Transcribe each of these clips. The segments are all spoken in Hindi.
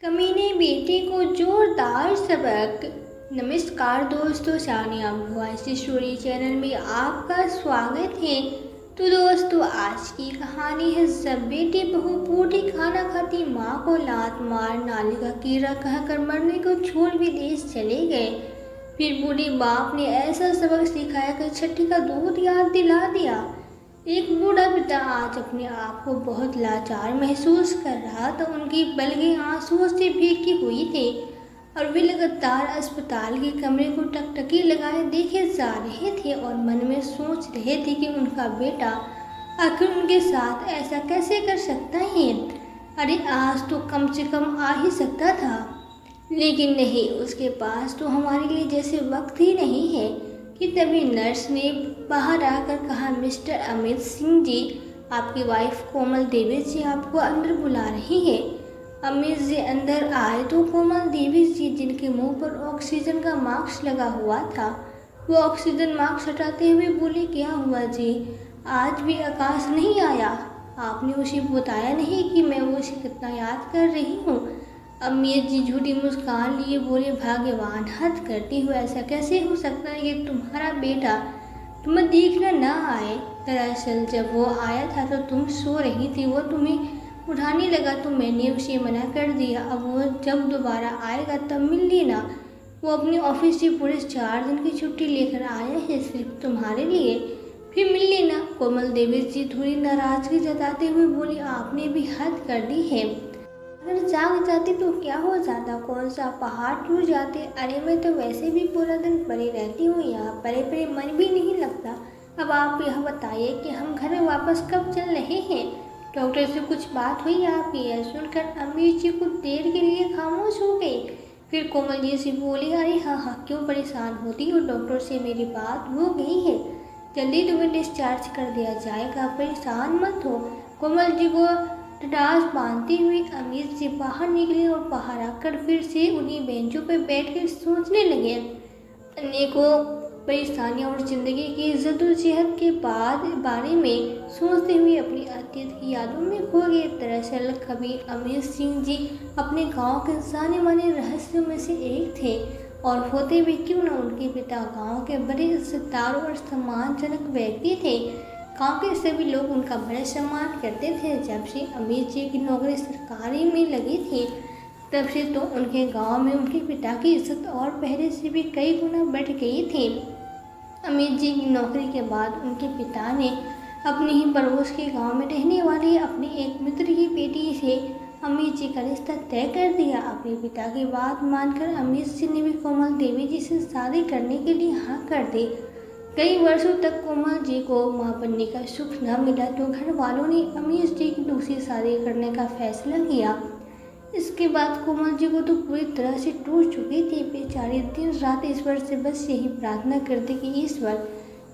कमीने बेटे को जोरदार सबक। नमस्कार दोस्तों, सानिया वॉइस स्टोरी चैनल में आपका स्वागत है। तो दोस्तों, आज की कहानी है जब बेटे बहू पूरी खाना खाती माँ को लात मार नाली का कीड़ा कहकर मरने को छोड़ विदेश चले गए। फिर बूढ़े बाप ने ऐसा सबक सिखाया कि छठी का दूध याद दिला दिया। एक बूढ़ा पिता आज अपने आप को बहुत लाचार महसूस कर रहा था। उनकी पलकें आंसुओं से भीगी हुई थी और वे लगातार अस्पताल के कमरे को टकटकी लगाए देखे जा रहे थे और मन में सोच रहे थे कि उनका बेटा आखिर उनके साथ ऐसा कैसे कर सकता है। अरे आज तो कम से कम आ ही सकता था, लेकिन नहीं, उसके पास तो हमारे लिए जैसे वक्त ही नहीं है। कि तभी नर्स ने बाहर आकर कहा, मिस्टर अमित सिंह जी, आपकी वाइफ कोमल देवी जी आपको अंदर बुला रही है। अमित जी अंदर आए तो कोमल देवी जी, जिनके मुंह पर ऑक्सीजन का मास्क लगा हुआ था, वो ऑक्सीजन मास्क हटाते हुए बोली, क्या हुआ जी, आज भी आकाश नहीं आया? आपने उसे बताया नहीं कि मैं उसे कितना याद कर रही हूँ? अमित जी झूठी मुस्कान लिए बोले, भाग्यवान हद करती हुए, ऐसा कैसे हो सकता है कि तुम्हारा बेटा तुम्हें देखना ना आए? दरअसल जब वो आया था तो तुम सो रही थी, वो तुम्हें उठाने लगा तो मैंने उसे मना कर दिया। अब वो जब दोबारा आएगा तब मिल लेना। वो अपने ऑफिस से पूरे 4 दिन की छुट्टी लेकर आया है सिर्फ तुम्हारे लिए, फिर मिल लेना। कोमल देवी जी थोड़ी नाराजगी जताते हुए बोली, आपने भी हद कर दी है। अगर जाग जाती तो क्या हो जाता, कौन सा पहाड़ टूट जाते। अरे मैं तो वैसे भी पूरा दिन पड़ी रहती हूँ, यहाँ परे परे मन भी नहीं लगता। अब आप यह बताइए कि हम घर वापस कब चल रहे हैं? डॉक्टर से कुछ बात हुई? आप यह सुनकर अमीर जी कुछ देर के लिए खामोश हो गई। फिर कोमल जी से बोली, अरे हाँ, क्यों परेशान होती हो, डॉक्टर से मेरी बात हो गई है, जल्दी तुम्हें डिस्चार्ज कर दिया जाएगा, परेशान मत हो। कोमल जी को डांस बांधती हुई अमीर से बाहर निकले और बाहर आकर फिर से उन्हीं बेंचों पर बैठकर सोचने लगे। अनेकों परेशानियां और जिंदगी की जद्दोजहद के बारे में सोचते हुए अपनी अतीत की यादों में खो गए। दरअसल कभी अमीर सिंह जी अपने गांव के जाने माने रहस्यों में से एक थे, और होते भी क्यों न उनके पिता गांव के बड़े इज्जतदार और सम्मानजनक व्यक्ति थे। गांव के सभी लोग उनका बड़ा सम्मान करते थे। जब से अमीर जी की नौकरी सरकारी में लगी थी, तब से तो उनके गांव में उनके पिता की इज्जत और पहले से भी कई गुना बढ़ गई थी। अमीर जी की नौकरी के बाद उनके पिता ने अपने ही पड़ोस के गांव में रहने वाली अपने एक मित्र की बेटी से अमीर जी का रिश्ता तय कर दिया। अपने पिता की बात मानकर अमीर जी ने भी कोमल देवी जी से शादी करने के लिए हाँ कर दी। कई वर्षों तक कोमल जी को मां बनने का सुख न मिला तो घर वालों ने अमीर जी की दूसरी शादी करने का फैसला किया। इसके बाद कोमल जी को तो पूरी तरह से टूट चुकी थी। बेचारी दिन रात ईश्वर से बस यही प्रार्थना करती कि ईश्वर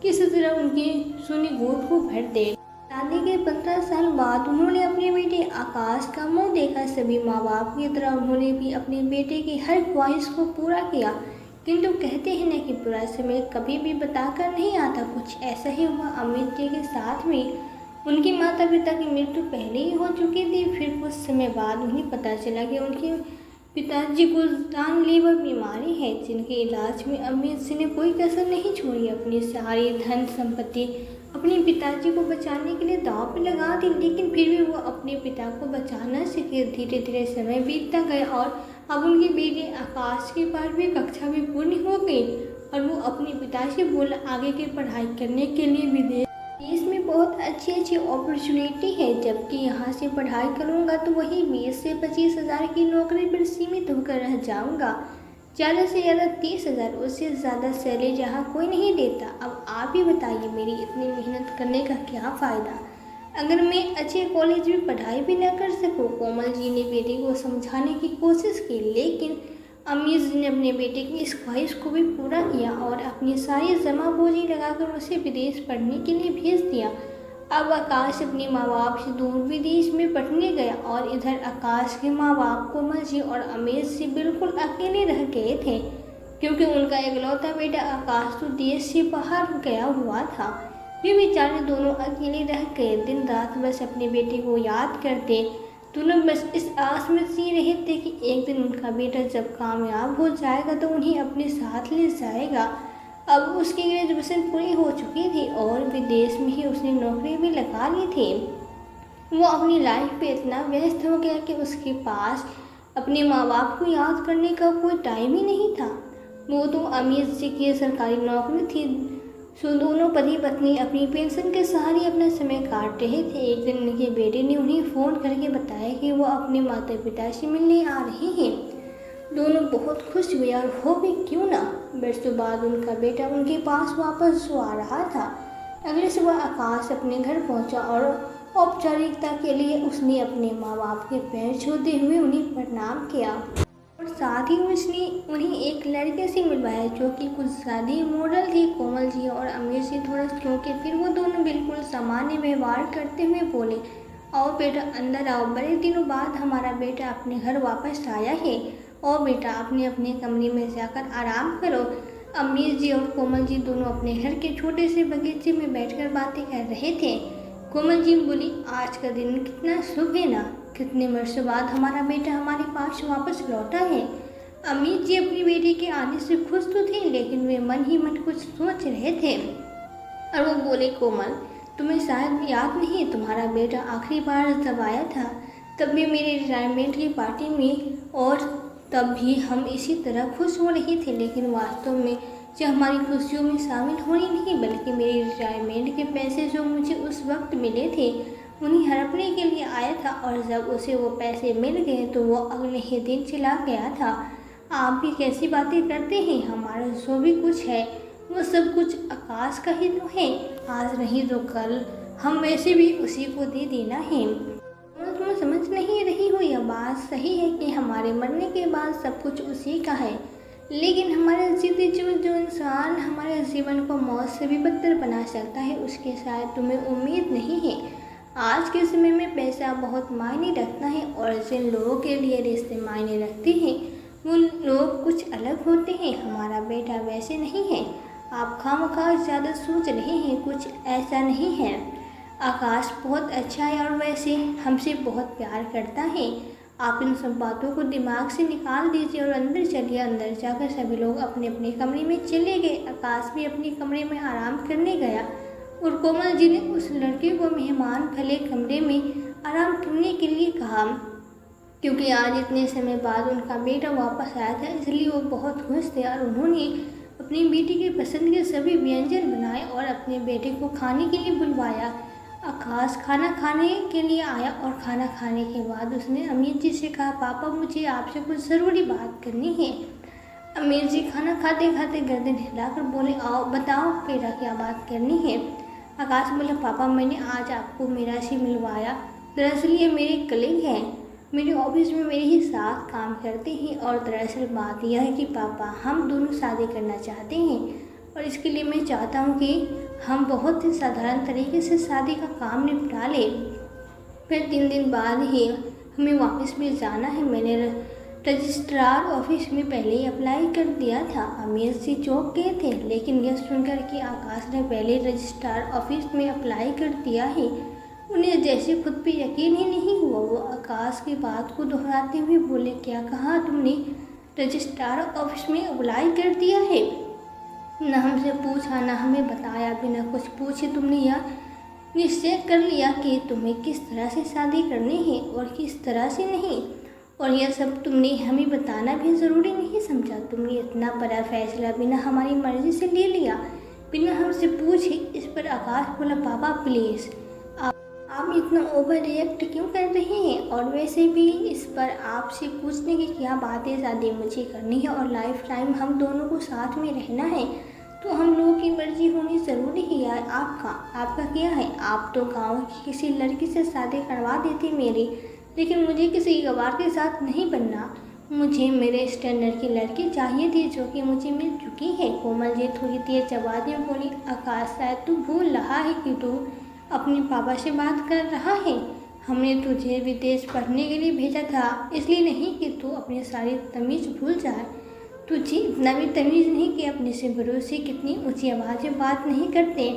किसी तरह उनकी सुनी गोद को भर दे। शादी के 15 साल बाद उन्होंने अपने बेटे आकाश का मुंह देखा। सभी माँ बाप की तरह उन्होंने भी अपने बेटे की हर ख्वाहिश को पूरा किया, किंतु कहते हैं न कि बुरा समय कभी भी बताकर नहीं आता। कुछ ऐसा ही हुआ अमित जी के साथ में। उनके माता पिता की मृत्यु पहले ही हो चुकी थी। फिर कुछ समय बाद उन्हें पता चला कि उनके पिताजी को जानलेवा बीमारी है, जिनके इलाज में अमित जी ने कोई कसर नहीं छोड़ी। अपनी सारी धन संपत्ति अपने पिताजी को बचाने के लिए दांव पे लगा दी, लेकिन फिर भी वो अपने पिता को बचा न सके। धीरे धीरे समय बीतता गया और अब उनके बेटे आकाश की 12वीं कक्षा भी पूर्ण हो गई और वो अपने पिता से बोला, आगे की पढ़ाई करने के लिए विदेश में बहुत अच्छी अच्छी अपॉर्चुनिटी है, जबकि यहाँ से पढ़ाई करूँगा तो वही 20 से 25 हज़ार की नौकरी पर सीमित होकर रह जाऊँगा। ज़्यादा से ज़्यादा 30 हज़ार, उससे ज़्यादा सैलरी यहाँ कोई नहीं देता। अब आप ही बताइए, मेरी इतनी मेहनत करने का क्या फ़ायदा अगर मैं अच्छे कॉलेज में पढ़ाई भी न कर सकूं? कोमल जी ने बेटे को समझाने की कोशिश की, लेकिन अमीर जी ने अपने बेटे की इस ख्वाहिश को भी पूरा किया और अपनी सारी जमा पूंजी लगाकर उसे विदेश पढ़ने के लिए भेज दिया। अब आकाश अपने माँ बाप से दूर विदेश में पढ़ने गया और इधर आकाश के माँ बाप कोमल जी और अमीर जी बिल्कुल अकेले रह गए थे, क्योंकि उनका इकलौता बेटा आकाश तो देश से बाहर गया हुआ था। वे बेचारे दोनों अकेले रह गए, दिन रात बस अपने बेटे को याद करते। दोनों बस इस आस में जी रहे थे कि एक दिन उनका बेटा जब कामयाब हो जाएगा तो उन्हें अपने साथ ले जाएगा। अब उसकी ग्रेजुएशन पूरी हो चुकी थी और विदेश में ही उसने नौकरी भी लगा ली थी। वो अपनी लाइफ पे इतना व्यस्त हो गया कि उसके पास अपने माँ बाप को याद करने का कोई टाइम ही नहीं था। वो तो अमीर से की सरकारी नौकरी थी, सो दोनों पति पत्नी अपनी पेंशन के सहारे अपना समय काट रहे थे। एक दिन उनके बेटे ने उन्हें फ़ोन करके बताया कि वो अपने माता पिता से मिलने आ रहे हैं। दोनों बहुत खुश हुए और हो भी क्यों ना, बरसों बाद उनका बेटा उनके पास वापस आ रहा था। अगले सुबह आकाश अपने घर पहुंचा और औपचारिकता के लिए उसने अपने माँ बाप के पैर छूते हुए उन्हें प्रणाम किया और साथ ही उसने उन्हें एक लड़के से मिलवाया जो कि कुछ ज़्यादा ही मॉडल थी। कोमल जी और अमीर जी थोड़ा क्योंकि फिर वो दोनों बिल्कुल सामान्य व्यवहार करते हुए बोले, आओ बेटा अंदर आओ, बड़े दिनों बाद हमारा बेटा अपने घर वापस आया है। और बेटा अपने अपने कमरे में जाकर आराम करो। अमीर जी और कोमल जी दोनों अपने घर के छोटे से बगीचे में बैठकर बातें कर रहे थे। कोमल जी बोली, आज का दिन कितना शुभ है ना, कितने वर्षों बाद हमारा बेटा हमारे पास वापस लौटा है। अमित जी अपनी बेटी के आने से खुश तो थे लेकिन वे मन ही मन कुछ सोच रहे थे और वो बोले, कोमल तुम्हें शायद याद नहीं, तुम्हारा बेटा आखिरी बार जब आया था तब भी मेरे रिटायरमेंट की पार्टी में और तब भी हम इसी तरह खुश हो रहे थे, लेकिन वास्तव में जो हमारी खुशियों में शामिल होनी नहीं बल्कि मेरे रिटायरमेंट के पैसे जो मुझे उस वक्त मिले थे उन्हें हड़पने के लिए आया था और जब उसे वो पैसे मिल गए तो वो अगले ही दिन चला गया था। आप भी कैसी बातें करते हैं, हमारा जो भी कुछ है वो सब कुछ आकाश का ही तो है, आज नहीं तो कल हम वैसे भी उसी को दे देना है। तुम समझ नहीं रही हो, यह बात सही है कि हमारे मरने के बाद सब कुछ उसी का है, लेकिन हमारे जीते जो इंसान हमारे जीवन को मौत से भी बदतर बना सकता है उसके शायद तुम्हें उम्मीद नहीं है। आज के समय में पैसा बहुत मायने रखता है और जिन लोगों के लिए रिश्ते मायने रखते हैं वो लोग कुछ अलग होते हैं। हमारा बेटा वैसे नहीं है, आप खामखा ज़्यादा सोच रहे हैं, कुछ ऐसा नहीं है। आकाश बहुत अच्छा है और वैसे हमसे बहुत प्यार करता है। आप इन सब बातों को दिमाग से निकाल दीजिए और अंदर चलिए। अंदर जाकर सभी लोग अपने अपने कमरे में चले गए। आकाश भी अपने कमरे में आराम करने गया और कोमल जी ने उस लड़के को मेहमान भले कमरे में आराम करने के लिए कहा, क्योंकि आज इतने समय बाद उनका बेटा वापस आया था इसलिए वो बहुत खुश थे और उन्होंने अपनी बेटी के पसंद के सभी व्यंजन बनाए और अपने बेटे को खाने के लिए बुलवाया। आकाश खाना खाने के लिए आया और खाना खाने के बाद उसने अमीर जी से कहा, पापा मुझे आपसे कुछ ज़रूरी बात करनी है। अमीर जी खाना खाते खाते गर्दन हिलाकर बोले, आओ बताओ बेटा क्या बात करनी है। आकाश बोले, पापा मैंने आज आपको मीरा से मिलवाया, दरअसल ये मेरे कलीग हैं, मेरे ऑफिस में मेरे ही साथ काम करते हैं और दरअसल बात यह है कि पापा हम दोनों शादी करना चाहते हैं और इसके लिए मैं चाहता हूँ कि हम बहुत ही साधारण तरीके से शादी का काम निपटा लें, फिर 3 दिन बाद ही हमें वापस भी जाना है। मैंने रजिस्ट्रार ऑफिस में पहले ही अप्लाई कर दिया था। अमीर जी चौंक गए थे लेकिन यह सुनकर कि आकाश ने पहले रजिस्ट्रार ऑफिस में अप्लाई कर दिया है उन्हें जैसे खुद पे यकीन ही नहीं हुआ। वो आकाश की बात को दोहराते हुए बोले, क्या कहा तुमने, रजिस्ट्रार ऑफिस में अप्लाई कर दिया है? न हमसे पूछा न हमें बताया, बिना कुछ पूछे तुमने यह निश्चय कर लिया कि तुम्हें किस तरह से शादी करनी है और किस तरह से नहीं, और यह सब तुमने हमें बताना भी ज़रूरी नहीं समझा। तुमने इतना बड़ा फैसला बिना हमारी मर्जी से ले लिया, बिना हमसे पूछे। इस पर आकाश बोला, पापा प्लीज़ आप इतना ओवर रिएक्ट क्यों कर रहे हैं, और वैसे भी इस पर आपसे पूछने की क्या बात है, शादी मुझे करनी है और लाइफ टाइम हम दोनों को साथ में रहना है, तो हम लोगों की मर्जी होनी ज़रूरी है यार। आपका क्या है, आप तो गाँव की किसी लड़की से शादी करवा देते मेरी, लेकिन मुझे किसी गवार के साथ नहीं बनना। मुझे मेरे स्टैंडर्ड की लड़की चाहिए थी जो कि मुझे मिल चुकी है। कोमल जी थोड़ी देर चबाते हुए बोली, आकाश शायद तू भूल रहा है कि तू अपने पापा से बात कर रहा है। हमने तुझे विदेश पढ़ने के लिए भेजा था, इसलिए नहीं कि तू अपनी सारी तमीज़ भूल जाए। तुझे इतना भी तमीज़ नहीं कि अपने से बड़ों से कितनी ऊंची आवाज़ में बात नहीं करते।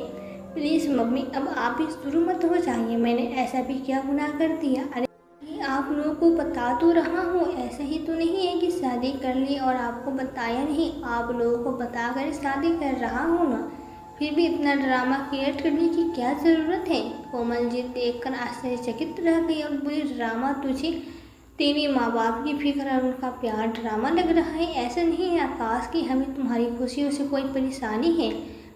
प्लीज़ मम्मी अब आप भी शुरू मत हो जाइए, मैंने ऐसा भी क्या गुनाह कर दिया। अरे आप लोगों को बता तो रहा हूँ, ऐसा ही तो नहीं है कि शादी कर ली और आपको बताया नहीं, आप लोगों को बताकर शादी कर रहा हूँ ना। फिर भी इतना ड्रामा क्रिएट करने की क्या ज़रूरत है। कोमल जी देखकर आश्चर्यचकित रह गई और बोली, ड्रामा तुझे तेरे माँ बाप की फिक्र और उनका प्यार ड्रामा लग रहा है। ऐसा नहीं है आकाश कि हमें तुम्हारी खुशियों से कोई परेशानी है,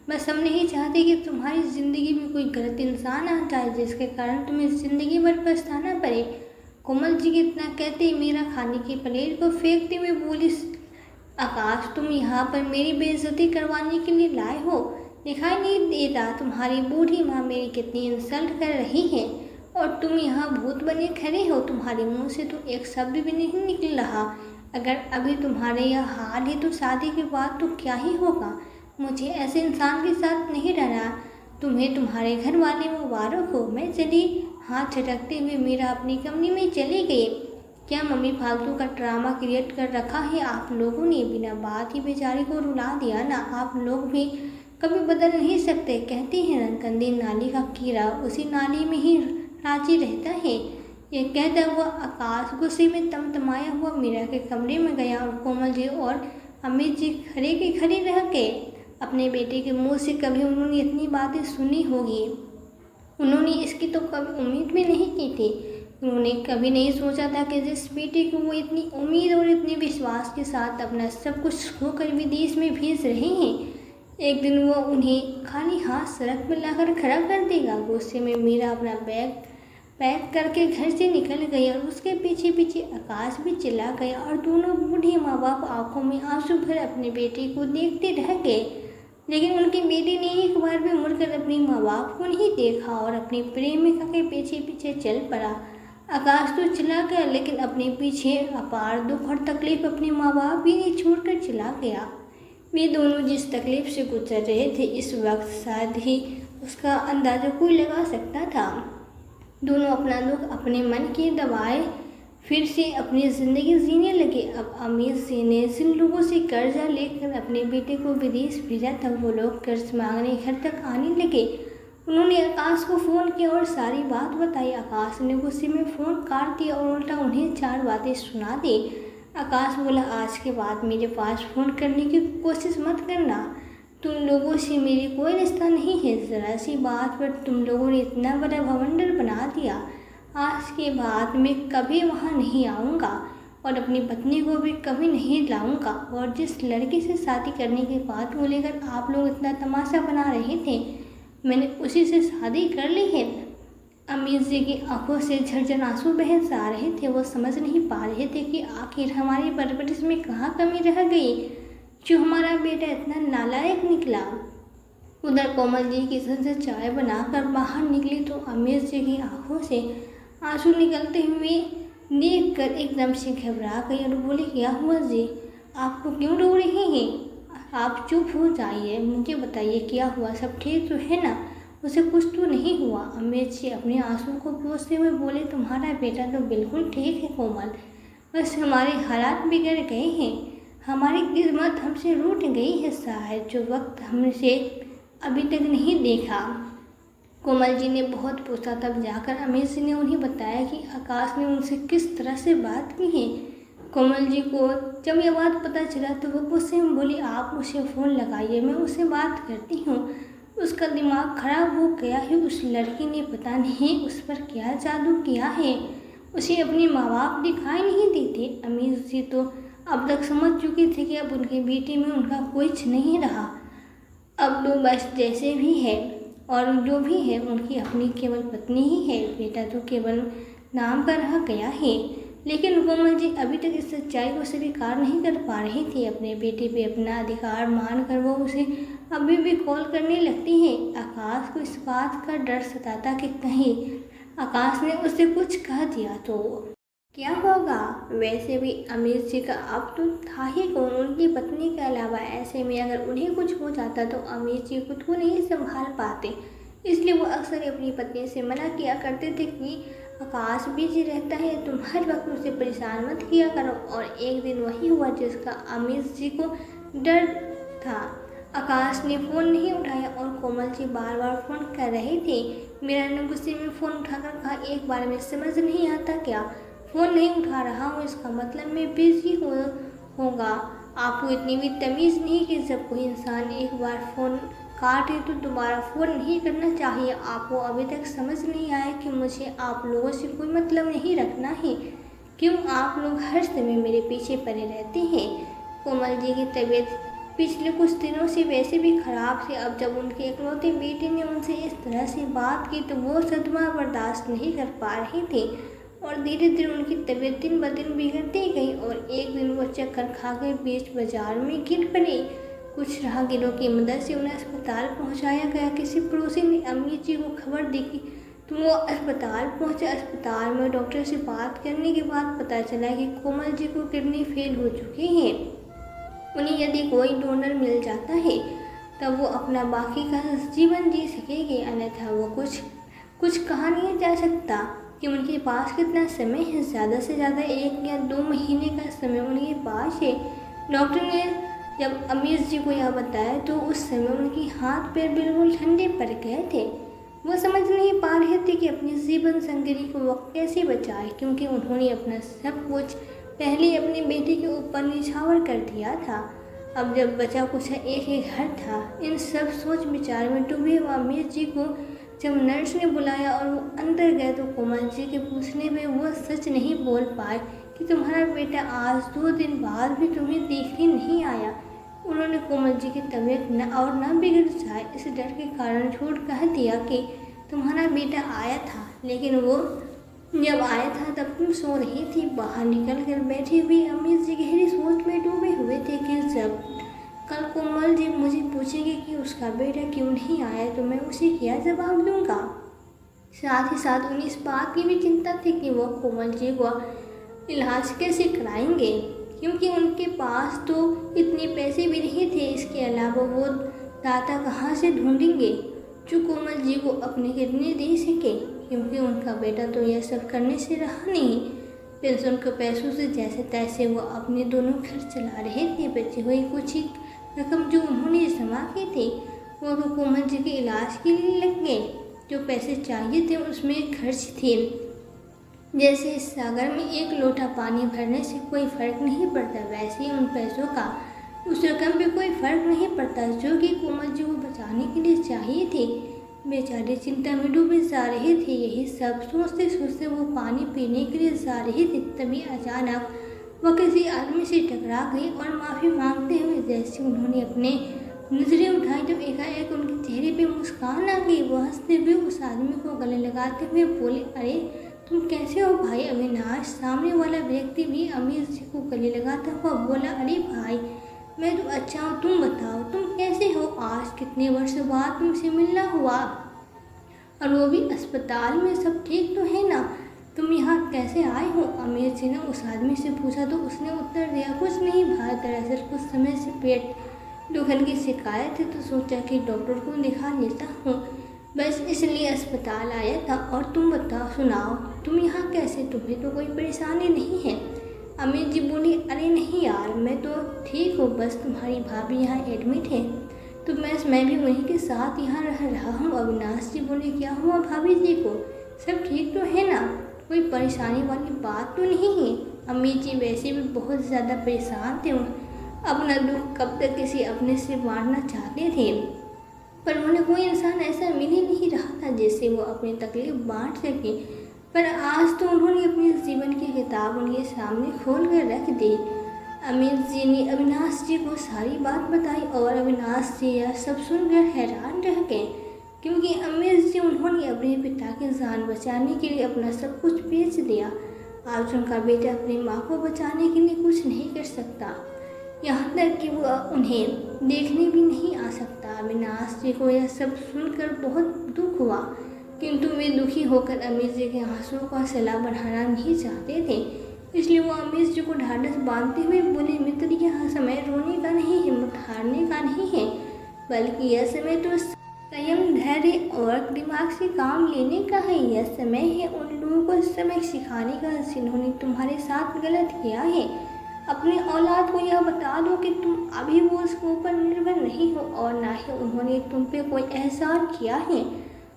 बस हम नहीं चाहते कि तुम्हारी ज़िंदगी में कोई गलत इंसान आ जाए जिसके कारण तुम्हें ज़िंदगी भर पछताना पड़े। कोमल जी के इतना कहते मेरा खाने की प्लेट को फेंकते हुए बोली, आकाश तुम यहाँ पर मेरी बेइज्जती करवाने के लिए लाए हो। दिखाई नहीं देता तुम्हारी बूढ़ी माँ मेरी कितनी इंसल्ट कर रही है और तुम यहाँ भूत बने खड़े हो। तुम्हारे मुंह से तो एक शब्द भी नहीं निकल रहा। अगर अभी तुम्हारे यह हाल है तो शादी के बाद तो क्या ही होगा। मुझे ऐसे इंसान के साथ नहीं रहना। तुम्हें तुम्हारे घर वाले मुबारक हो। मैं चली। हाथ झटकते हुए मीरा अपनी कमरे में चली गई। क्या मम्मी फालतू का ड्रामा क्रिएट कर रखा है आप लोगों ने। बिना बात ही बेचारी को रुला दिया ना। आप लोग भी कभी बदल नहीं सकते। कहते हैं ना, गंदी नाली का कीड़ा उसी नाली में ही राजी रहता है। ये कहता हुआ आकाश गुस्से में तमतमाया हुआ मीरा के कमरे में गया और कोमल जी और अमित जी खड़े के खड़े रह गए। अपने बेटे के मुंह से कभी उन्होंने इतनी बातें सुनी होगी, उन्होंने इसकी तो कभी उम्मीद भी नहीं की थी। उन्होंने कभी नहीं सोचा था कि जिस बेटे को वो इतनी उम्मीद और इतने विश्वास के साथ अपना सब कुछ खोकर विदेश में भेज रहे हैं, एक दिन वो उन्हें खाली हाथ सड़क पर लाकर खड़ा कर देगा। गुस्से में मीरा अपना बैग पैक करके घर से निकल गई और उसके पीछे पीछे आकाश भी चिल्ला गया और दोनों बूढ़े माँ बाप आंखों में आंसू भर अपने बेटे को देखते रह गए। लेकिन उनके बेटे ने एक बार भी मुड़कर अपने माँ बाप को नहीं देखा और अपनी प्रेमिका के पीछे पीछे चल पड़ा। आकाश तो चला गया लेकिन अपने पीछे अपार दुख और तकलीफ अपने माँ बाप भी नहीं छोड़कर चला गया। वे दोनों जिस तकलीफ से गुजर रहे थे इस वक्त शायद ही उसका अंदाज़ा कोई लगा सकता था। दोनों अपना दुख अपने मन की दबाए फिर से अपनी ज़िंदगी जीने लगे। अब अमीर सिंह ने जिन लोगों से कर्जा लेकर अपने बेटे को विदेश भेजा था वो लोग कर्ज मांगने घर तक आने लगे। उन्होंने आकाश को फ़ोन किया और सारी बात बताई। आकाश ने गुस्से में फ़ोन काट दिया और उल्टा उन्हें 4 बातें सुना दी। आकाश बोला, आज के बाद मेरे पास फ़ोन करने की कोशिश मत करना। तुम लोगों से मेरी कोई रिश्ता नहीं है। ज़रा सी बात पर तुम लोगों ने इतना बड़ा भवंडर बना दिया। आज के बाद मैं कभी वहाँ नहीं आऊँगा और अपनी पत्नी को भी कभी नहीं लाऊँगा। और जिस लड़की से शादी करने की बात को लेकर आप लोग इतना तमाशा बना रहे थे, मैंने उसी से शादी कर ली है। अमीर जी की आंखों से झरझर आंसू बह जा रहे थे। वो समझ नहीं पा रहे थे कि आखिर हमारी परवरिश में कहाँ कमी रह गई जो हमारा बेटा इतना नालायक निकला। उधर कोमल जी किचन से चाय बनाकर बाहर निकली तो अमीर जी की आंखों से आंसू निकलते हुए देखकर एकदम से घबरा गई और बोली, क्या हुआ जी, आपको क्यों रो रहे हैं? आप चुप हो जाइए, मुझे बताइए क्या हुआ, सब ठीक तो है ना? उसे कुछ तो नहीं हुआ। अमित जी अपने आंसू को पोंछते हुए बोले, तुम्हारा बेटा तो बिल्कुल ठीक है कोमल, बस हमारे हालात बिगड़ गए हैं। हमारी किस्मत हमसे रूठ गई है शायद, जो वक्त हमसे अभी तक नहीं देखा। कोमल जी ने बहुत पूछा, तब जाकर अमित जी ने उन्हें बताया कि आकाश ने उनसे किस तरह से बात की है। कोमल जी को जब यह बात पता चला तो वो गुस्से में बोली, आप उसे फ़ोन लगाइए, मैं उससे बात करती हूँ। उसका दिमाग खराब हो गया है। उस लड़की ने पता नहीं उस पर क्या जादू किया है। उसे अपने माँ बाप दिखाई नहीं देते। अमीर जी तो अब तक समझ चुकी थी कि अब उनके बेटे में उनका कुछ नहीं रहा। अब तो बस जैसे भी है और जो भी है उनकी अपनी केवल पत्नी ही है। बेटा तो केवल नाम का रह गया है। लेकिन कोमल जी अभी तक इस सच्चाई को स्वीकार नहीं कर पा रही थी। अपने बेटे पे अपना अधिकार मानकर वो उसे अभी भी कॉल करने लगती है। आकाश को इस बात का डर सताता कि कहीं आकाश ने उसे कुछ कह दिया तो क्या होगा। वैसे भी अमीर जी का अब तो था ही कौन, उनकी पत्नी के अलावा। ऐसे में अगर उन्हें कुछ हो जाता तो अमीर जी खुद को नहीं संभाल पाते। इसलिए वो अक्सर अपनी पत्नी से मना किया करते थे कि आकाश बिजी रहता है, तुम हर वक्त उसे परेशान मत किया करो। और एक दिन वही हुआ जिसका अमीर जी को डर था। आकाश ने फ़ोन नहीं उठाया और कोमल जी बार बार फ़ोन कर रहे थे। मीरा ने गुस्से में फ़ोन उठाकर कहा, एक बार में समझ नहीं आता क्या, फ़ोन नहीं उठा रहा हूँ इसका मतलब मैं बिज़ी होगा। आपको इतनी भी तमीज़ नहीं कि जब कोई इंसान एक बार फ़ोन काटे तो दोबारा फ़ोन नहीं करना चाहिए। आपको अभी तक समझ नहीं आया कि मुझे आप लोगों से कोई मतलब नहीं रखना है। क्यों आप लोग हर समय मेरे पीछे पड़े रहते हैं। कोमल जी की तबीयत पिछले कुछ दिनों से वैसे भी खराब थी। अब जब उनके इकलौते बेटे ने उनसे इस तरह से बात की तो वो सदमा बर्दाश्त नहीं कर पा रही थी और धीरे धीरे उनकी तबीयत दिन ब दिन बिगड़ती गई और एक दिन वो चक्कर खा कर बीच बाजार में गिर पड़ी। कुछ राहगीरों की मदद से उन्हें अस्पताल पहुंचाया गया। किसी पड़ोसी ने अम्मी जी को खबर दी कि तो वो अस्पताल पहुंचे। अस्पताल में डॉक्टर से बात करने के बाद पता चला कि कोमल जी को किडनी फेल हो चुकी है। उन्हें यदि कोई डोनर मिल जाता है तब वो अपना बाकी का जीवन जी सकेगी, अन्यथा वो कुछ कहा नहीं जा सकता कि उनके पास कितना समय है। ज़्यादा से ज़्यादा 1 या 2 महीने का समय उनके पास है। डॉक्टर ने जब अमीर जी को यह बताया तो उस समय उनके हाथ पैर बिल्कुल ठंडे पड़ गए थे। वो समझ नहीं पा रहे थे कि अपनी जीवन संगिनी को वो कैसे बचाए, क्योंकि उन्होंने अपना सब कुछ पहले अपने बेटे के ऊपर निछावर कर दिया था। अब जब बचा कुछ एक ही घर था। इन सब सोच विचार में डूबे हुए अमीर जी को जब नर्स ने बुलाया और वो अंदर गए तो कोमल जी के पूछने में वो सच नहीं बोल पाए कि तुम्हारा बेटा आज 2 दिन बाद भी तुम्हें देखने नहीं आया। उन्होंने कोमल जी की तबीयत न बिगड़ जाए इस डर के कारण झूठ कह दिया कि तुम्हारा बेटा आया था, लेकिन वो जब आया था तब तुम सो रही थी। बाहर निकल कर बैठी हुई अमीर जी गहरी सोच में डूबे हुए थे कि जब कल कोमल जी मुझे पूछेंगे कि उसका बेटा क्यों नहीं आया तो मैं उसे क्या जवाब दूंगा। साथ ही साथ उन्हें इस बात की भी चिंता थी कि वो कोमल जी को इलाज कैसे कराएंगे, क्योंकि उनके पास तो इतने पैसे भी नहीं थे। इसके अलावा वो दाता कहाँ से ढूंढेंगे जो कोमल जी को अपनी किडनी दे सके, क्योंकि उनका बेटा तो यह सब करने से रहा नहीं। पेंशन के पैसों से जैसे तैसे वो अपने दोनों घर चला रहे थे। बची हुई कुछ ही रकम जो उन्होंने जमा की थी वो तो कोमल जी के इलाज के लिए लग गए। जो पैसे चाहिए थे उसमें खर्च थे। जैसे इस सागर में 1 लोटा पानी भरने से कोई फर्क नहीं पड़ता, वैसे ही उन पैसों का उस रकम पे कोई फर्क नहीं पड़ता जो कि कोमल जी को बचाने के लिए चाहिए थे। बेचारे चिंता में डूबे जा रहे थे। यही सब सोचते सोचते वो पानी पीने के लिए जा रहे थे, तभी अचानक वह किसी आदमी से टकरा गई और माफ़ी मांगते हुए जैसे उन्होंने अपने नजरें उठाई तो एकाएक उनके चेहरे पे मुस्कान आ गई। वो हंसते हुए उस आदमी को गले लगाते हुए बोले, अरे तुम कैसे हो भाई अविनाश। सामने वाला व्यक्ति भी अमीर जी को गले लगाता हुआ बोला, अरे भाई मैं तो अच्छा हूँ, तुम बताओ तुम कैसे हो। आज कितने वर्षों बाद तुमसे मिलना हुआ और वो भी अस्पताल में। सब ठीक तो है ना, तुम यहाँ कैसे आए हो। अमीर जी ने उस आदमी से पूछा तो उसने उत्तर दिया, कुछ नहीं भाई, दरअसल कुछ समय से पेट दुखन की शिकायत है तो सोचा कि डॉक्टर को दिखा लेता हूँ, बस इसलिए अस्पताल आया था। और तुम बताओ, सुनाओ तुम यहाँ कैसे, तुम्हें तो कोई परेशानी नहीं है। अमीर जी बोली, अरे नहीं यार मैं तो ठीक हूँ, बस तुम्हारी भाभी यहाँ एडमिट है तो मैं भी उन्हीं के साथ यहाँ रह रहा हूँ। अविनाश जी बोले, क्या हुआ भाभी जी को, सब ठीक तो है ना, कोई परेशानी वाली बात तो नहीं है। अमीर जी वैसे भी बहुत ज़्यादा परेशान थे। अपना दुख कब तक किसी अपने से बांटना चाहते थे, पर उन्हें कोई इंसान ऐसा मिल ही नहीं रहा था जिससे वो अपनी तकलीफ बांट सके। पर आज तो उन्होंने अपने जीवन की किताब उनके सामने खोल कर रख दी। अमीर जी ने अविनाश जी को सारी बात बताई और अविनाश जी यह सब सुनकर हैरान रह गए, क्योंकि अमीर जी उन्होंने अपने पिता की जान बचाने के लिए अपना सब कुछ बेच दिया। आज उनका बेटा अपनी माँ को बचाने के लिए कुछ नहीं कर सकता, यहाँ तक कि वो उन्हें देखने भी नहीं आ सकता। अविनाश जी को यह सब सुनकर बहुत दुख हुआ, किंतु वे दुखी होकर अमीर जी के आंसुओं का सिला बढ़ाना नहीं चाहते थे। इसलिए वो अमीर जी को ढाढ़स बांधते हुए बोले, मित्र यह समय रोने का नहीं, हिम्मत हारने का नहीं है, बल्कि यह समय तो संयम, धैर्य और दिमाग से काम लेने का है। यह समय है उन लोगों को सबक सिखाने का जिन्होंने तुम्हारे साथ गलत किया है। अपने औलाद को यह बता दो कि तुम अभी वो उसके ऊपर निर्भर नहीं हो और ना ही उन्होंने तुम पे कोई एहसान किया है।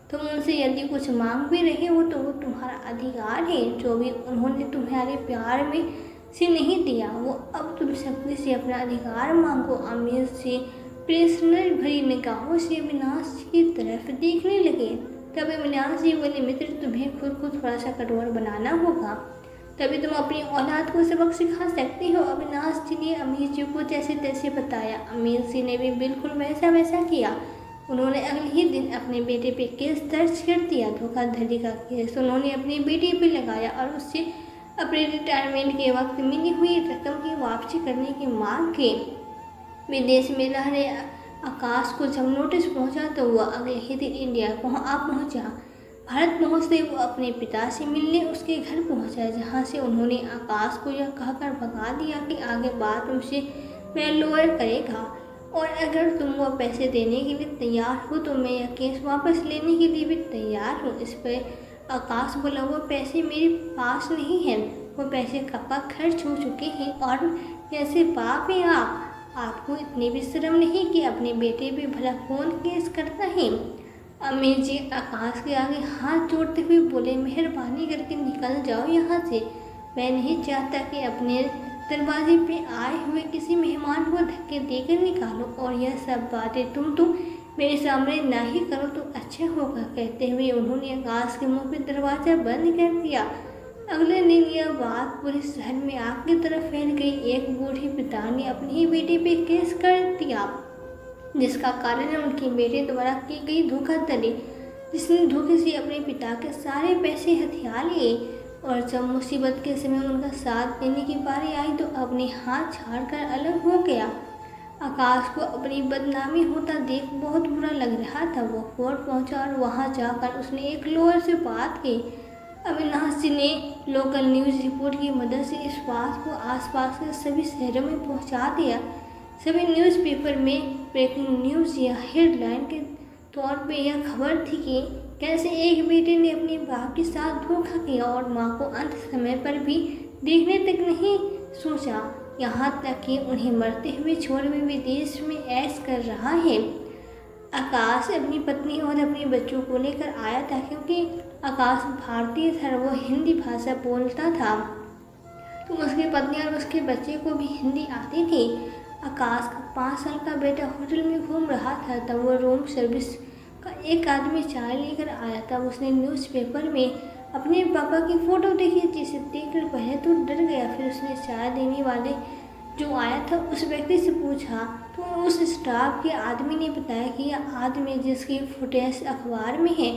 तुम उनसे यदि कुछ मांग भी रहे हो तो वो तुम्हारा अधिकार है। जो भी उन्होंने तुम्हारे प्यार में से नहीं दिया वो अब तुम शक्ति से अपना अधिकार मांगो। अमीर से प्रश्न भरी निगाहों से अविनाश की तरफ देखने लगे। तब अविनाश जी बोले, मित्र तुम्हें खुद को थोड़ा सा कठोर बनाना होगा, तभी तुम अपनी औलाद को सबक सिखा सकते हो। अविनाश जी ने अमीर जी को जैसे तैसे बताया। अमीर जी ने भी बिल्कुल वैसा किया। उन्होंने अगले ही दिन अपने बेटे पे केस दर्ज कर दिया। धोखाधड़ी का केस उन्होंने अपनी बेटी पे लगाया और उससे अपने रिटायरमेंट के वक्त मिली हुई रकम की वापसी करने की मांग की। विदेश में रह रहे आकाश को जब नोटिस पहुंचा तो वह अगले ही दिन इंडिया पहुंचा। भारत पहुंचते वो अपने पिता से मिलने उसके घर पहुंचा, जहां से उन्होंने आकाश को यह कहकर भगा दिया कि आगे बात तुमसे मैं लॉयर करेगा और अगर तुम वो पैसे देने के लिए तैयार हो तो मैं यह केस वापस लेने के लिए भी तैयार हूँ। इस पर आकाश बोला, वो पैसे मेरे पास नहीं हैं, वो पैसे कब खर्च हो चुके हैं और कैसे बाप हैं आपको इतनी भी शर्म नहीं कि अपने बेटे पे भला कौन केस करता है। अमीर जी आकाश के आगे हाथ जोड़ते हुए बोले, मेहरबानी करके निकल जाओ यहाँ से। मैं नहीं चाहता कि अपने दरवाजे पे आए हुए किसी मेहमान को धक्के देकर निकालो और यह सब बातें तुम मेरे सामने ना ही करो तो अच्छा होगा। कहते हुए उन्होंने आकाश के मुंह पे दरवाज़ा बंद कर दिया। अगले दिन यह बात पूरे शहर में आग की तरफ फैल गई। एक बूढ़े पिता ने अपनी ही बेटी पे केस कर दिया, जिसका कारण उनके बेटे द्वारा की गई धोखाधड़ी, जिसने धोखे से अपने पिता के सारे पैसे हथिया लिए। और जब मुसीबत के समय उनका साथ देने की बारी आई तो अपने हाथ छाड़कर अलग हो गया। आकाश को अपनी बदनामी होता देख बहुत बुरा लग रहा था। वो कोर्ट पहुंचा और वहां जाकर उसने एक लॉयर से बात की। अविनाश जी ने लोकल न्यूज़ रिपोर्ट की मदद से इस बात को आसपास के सभी शहरों में पहुंचा दिया। सभी न्यूज़पेपर में ब्रेकिंग न्यूज़ या हेडलाइन के तौर पे यह खबर थी कि कैसे एक बेटे ने अपने बाप के साथ धोखा किया और माँ को अंत समय पर भी देखने तक नहीं सोचा, यहाँ तक कि उन्हें मरते हुए छोड़ में विदेश में ऐश कर रहा है। आकाश अपनी पत्नी और अपने बच्चों को लेकर आया था। क्योंकि आकाश भारतीय था, वो हिंदी भाषा बोलता था तो उसकी पत्नी और उसके बच्चे को भी हिंदी आती थी। आकाश का 5 साल का बेटा होटल में घूम रहा था, तब वो रूम सर्विस का एक आदमी चाय लेकर आया। तब उसने न्यूज़पेपर में अपने पापा की फ़ोटो देखी, जिसे देखकर पहले तो डर गया। फिर उसने चाय देने वाले जो आया था उस व्यक्ति से पूछा तो उस स्टाफ के आदमी ने बताया कि यह आदमी जिसकी फुटेज अखबार में है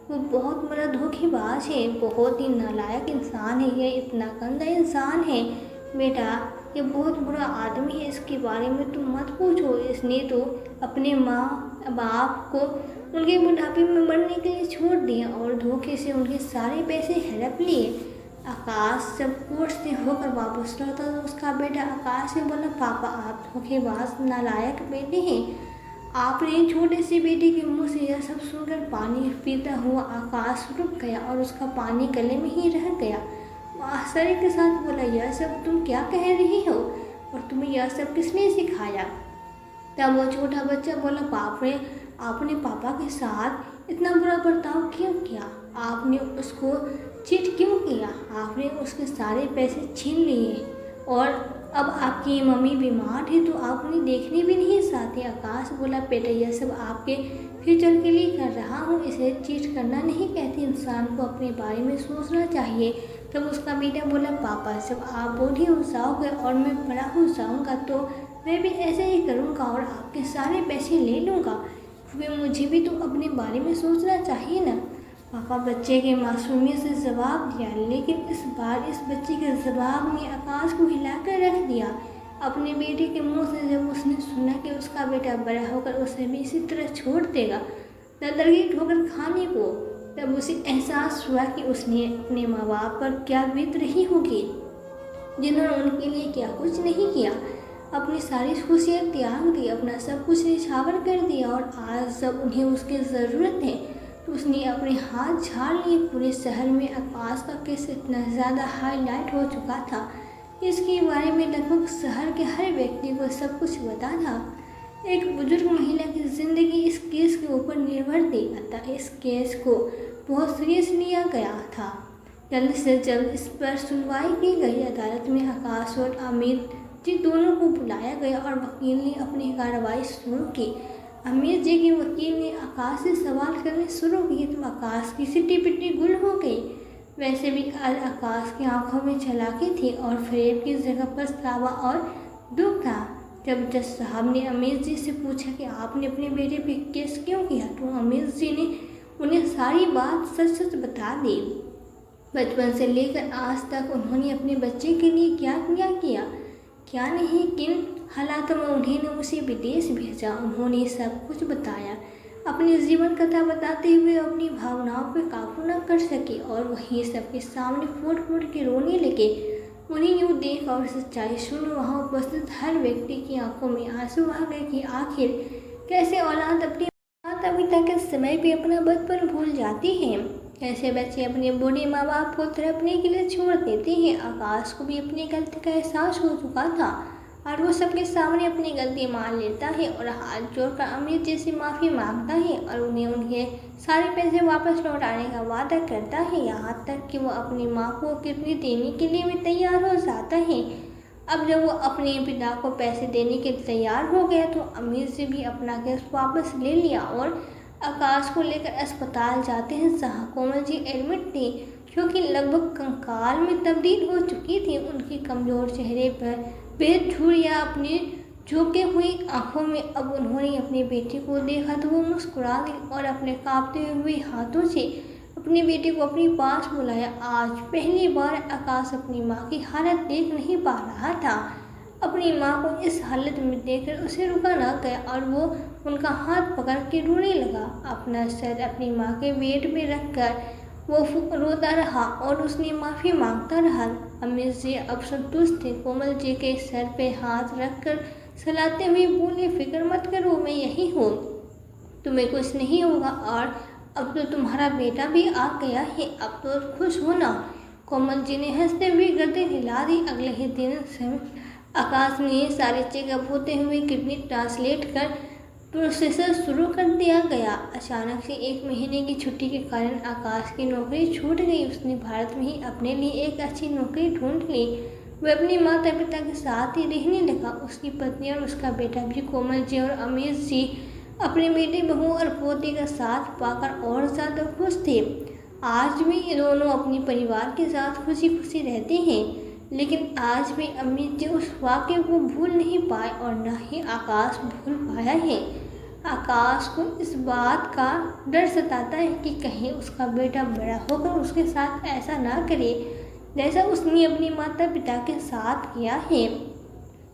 वो बहुत बड़ा धोखेबाज है, बहुत ही नालायक इंसान है, यह इतना गंदा इंसान है। बेटा ये बहुत बुरा आदमी है, इसके बारे में तुम मत पूछो। इसने तो अपने माँ बाप को उनके बुढ़ापे में मरने के लिए छोड़ दिया और धोखे से उनके सारे पैसे हड़प लिए। आकाश जब कोर्ट से होकर वापस लौटा तो उसका बेटा आकाश से बोला, पापा आप धोखेबाज नालायक बेटे हैं। आपने छोटे से बेटे के मुंह से यह सब सुनकर पानी पीता हुआ आकाश रुक गया और उसका पानी गले में ही रह गया। वो आश्चर्य के साथ बोला, यह सब तुम क्या कह रही हो और तुम्हें यह सब किसने सिखाया? तब वो छोटा बच्चा बोला, आपने पापा के साथ इतना बुरा बर्ताव क्यों किया? आपने उसको चीट क्यों किया? आपने उसके सारे पैसे छीन लिए और अब आपकी मम्मी बीमार है तो आप उन्हें देखने भी नहीं चाहते। आकाश बोला, बेटा यह सब आपके फ्यूचर के लिए कर रहा हूँ, इसे चीट करना नहीं कहते, इंसान को अपने बारे में सोचना चाहिए। तब उसका बेटा बोला, पापा जब आप बूढ़े हो जाओगे और मैं बड़ा हो जाऊँगा तो मैं भी ऐसे ही करूँगा और आपके सारे पैसे ले लूँगा, क्योंकि मुझे भी तो अपने बारे में सोचना चाहिए ना। पापा बच्चे के मासूमियत से जवाब दिया, लेकिन इस बार इस बच्चे के जवाब ने आकाश को हिलाकर रख दिया। अपने बेटे के मुंह से जब उसने सुना कि उसका बेटा बड़ा होकर उसे भी इसी तरह छोड़ देगा, नजरगी ठोकर खाने को, तब उसे एहसास हुआ कि उसने अपने माँ बाप पर क्या बीत रही होगी, जिन्होंने उनके लिए क्या कुछ नहीं किया, अपनी सारी खुशियाँ त्याग दी, अपना सब कुछ निछावर कर दिया और आज जब उन्हें उसकी ज़रूरत है तो उसने अपने हाथ झाड़ लिए। पूरे शहर में आकाश का केस इतना ज़्यादा हाईलाइट हो चुका था, इसके बारे में लगभग शहर के हर व्यक्ति को सब कुछ पता था। एक बुजुर्ग महिला की जिंदगी इस केस के ऊपर निर्भर थी, अतः इस केस को बहुत सीरियस लिया गया था। जल्द से जल्द इस पर सुनवाई की गई। अदालत में आकाश और आमिर जी दोनों को बुलाया गया और वकील ने अपनी कार्रवाई शुरू की। आमिर जी के वकील ने आकाश से सवाल करने शुरू किए तो आकाश की सिटी पिटी गुल हो गई। वैसे भी आज आकाश की आंखों में चालाकी थी और फरेब की जगह पछतावा और दुख था। जब जज साहब ने आमिर जी से पूछा कि आपने अपने बेटे पे केस क्यों किया, तो आमिर जी ने उन्हें सारी बात सच सच बता दी। बचपन से लेकर आज तक उन्होंने अपने बच्चे के लिए क्या किया क्या नहीं, किन हालातों में उन्होंने उसे विदेश भेजा, उन्होंने सब कुछ बताया। अपनी जीवन कथा बताते हुए अपनी भावनाओं पर काबू न कर सके और वहीं सबके सामने फूट फूट के रोने लगे। उन्हें यूँ देख और सच्चाई सुन वहाँ उपस्थित हर व्यक्ति की आंखों में आंसू आ गए कि आखिर कैसे औलाद अपने माता पिता के समय पे अपना बचपन भूल जाती है। ऐसे बच्चे अपने बूढ़े माँ बाप को तड़पने के लिए छोड़ देते हैं। आकाश को भी अपनी गलती का एहसास हो चुका था और वो सबके सामने अपनी गलती मान लेता है और हाथ जोड़कर आमिर जी से माफ़ी मांगता है और उन्हें उनके सारे पैसे वापस लौटाने का वादा करता है। यहाँ तक कि वो अपनी माँ को किडनी देने के लिए भी तैयार हो जाता है। अब जब वो अपने पिता को पैसे देने के तैयार हो गया तो आमिर जी भी अपना केस वापस ले लिया और आकाश को लेकर अस्पताल जाते हैं, जहाँ कोमल जी एडमिट थी, क्योंकि लगभग कंकाल में तब्दील हो चुकी थी। उनके कमज़ोर चेहरे पर बेहद झुर्रियाँ अपनी झुकी हुई आंखों में अब उन्होंने अपने बेटे को देखा तो वो मुस्कुरा दी और अपने कांपते हुए हाथों से अपने बेटे को अपने पास बुलाया। आज पहली बार आकाश अपनी माँ की हालत देख नहीं पा रहा था। अपनी माँ को इस हालत में देखकर उसे रुका न गया और वो उनका हाथ पकड़ के रोने लगा। अपना सर अपनी माँ के पेट में रखकर वो रोता रहा और उसने माफ़ी मांगता रहा। आमिर जी अब संतुष्ट थे। कोमल जी के सर पे हाथ रखकर सहलाते हुए बोले, फिक्र मत करो, मैं यही हूँ, तुम्हें कुछ नहीं होगा और अब तो तुम्हारा बेटा भी आ गया है, अब तो खुश हो ना। कोमल जी ने हंसते हुए गर्दन हिला दी। अगले ही दिन से आकाश ने सारे चेकअप होते हुए किडनी ट्रांसलेट कर प्रोसेसर शुरू कर दिया गया। अचानक से 1 महीने की छुट्टी के कारण आकाश की नौकरी छूट गई। उसने भारत में ही अपने लिए एक अच्छी नौकरी ढूंढ ली। वह अपने माता पिता के साथ ही रहने लगा। उसकी पत्नी और उसका बेटा भी कोमल जी और आमिर जी अपने बेटे बहू और पोते का साथ पाकर और ज़्यादा खुश थे। आज भी ये दोनों अपने परिवार के साथ खुशी खुशी रहते हैं, लेकिन आज भी अमित जी उस वाक़े को भूल नहीं पाए और न ही आकाश भूल पाया है। आकाश को इस बात का डर सताता है कि कहीं उसका बेटा बड़ा होकर उसके साथ ऐसा ना करे जैसा उसने अपने माता पिता के साथ किया है।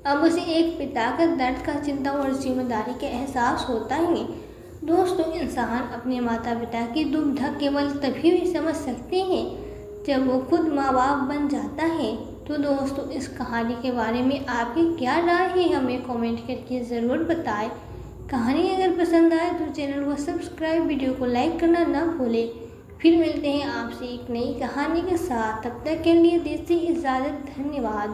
अब उसे एक पिता का दर्द का चिंता और जिम्मेदारी का एहसास होता है। दोस्तों, इंसान अपने माता पिता की दुविधा केवल तभी भी समझ सकते हैं जब वो खुद माँ बाप बन जाता है। तो दोस्तों, इस कहानी के बारे में आपकी क्या राय है, हमें कमेंट करके ज़रूर बताएं। कहानी अगर पसंद आए तो चैनल को सब्सक्राइब, वीडियो को लाइक करना ना भूलें। फिर मिलते हैं आपसे एक नई कहानी के साथ। तब तक के लिए दीजिए इजाज़त। धन्यवाद।